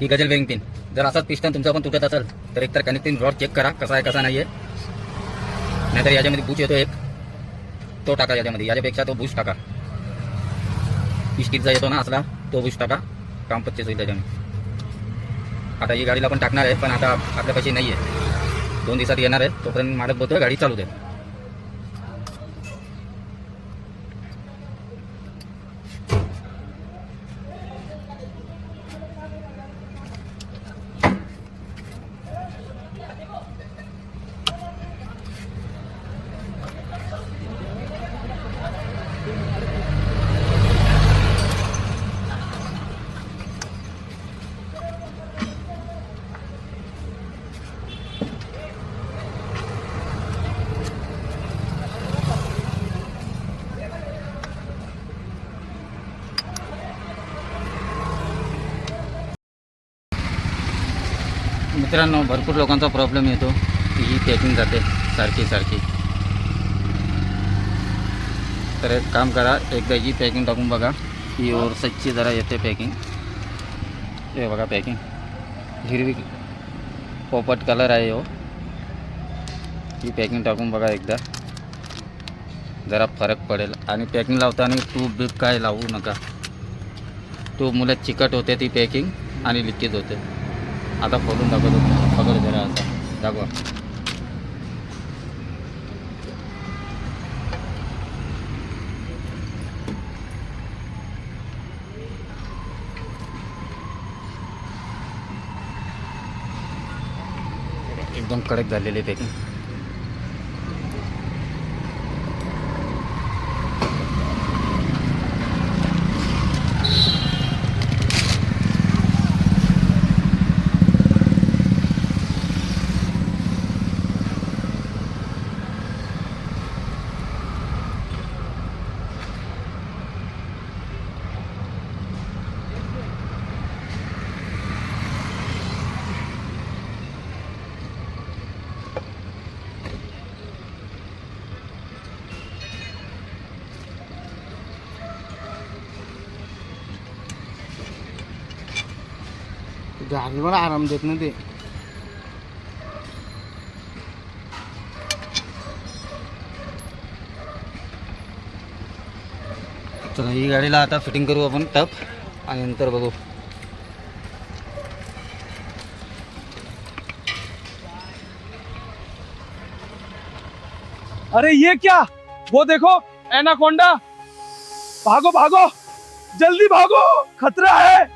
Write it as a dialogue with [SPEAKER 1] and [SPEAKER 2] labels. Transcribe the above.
[SPEAKER 1] ही गजल bearing pin. जर असाच पिस्टन तुमचा पण तुटत असेल तर एकतर कनेक्टिंग रॉड चेक करा कसा आहे कसा नाही आहे. नाहीतर याच्यामध्ये बूच येतो एक, तो टाका याच्यामध्ये. याच्यापेक्षा तो बूच टाका. स्टीलचा येतो ना असला, तो बूच टाका. काम पच्चीस होईल त्याच्याने. आता ही गाडीला पण टाकणार आहे, पण आता आपल्यापाशी नाही आहे. 2 दिवसात येणार आहे. तोपर्यंत मालक बोलतोय गाडी चालू दे. मित्रांनो, भरपूर लोकांचा प्रॉब्लेम येतो की ही पॅकिंग जाते सारखी. तर एक काम करा, एकदा ही पॅकिंग टाकून बघा. ही ओव्हरसाइजची जरा येते पॅकिंग. हे बघा पॅकिंग, हिरवी पोपट कलर आहे हो. ही पॅकिंग टाकून बघा एकदा, जरा फरक पडेल. आणि पॅकिंग लावताना ट्यूब बीब काय लावू नका. ट्यूबमुळे चिकट होते ती पॅकिंग आणि लिकेज होते. आता खोलून दाखवतो, पकड जरा असा दाखवा. एकदम कडक झालेली पॅकिंग.
[SPEAKER 2] गाडीवर आराम देत नाही ते.
[SPEAKER 1] चला ही गाडीला आता फिटिंग करू आपण टप, आणि नंतर बघू.
[SPEAKER 3] अरे ये क्या, वो देखो एनाकोंडा. भागो भागो, जल्दी भागो, खतरा है.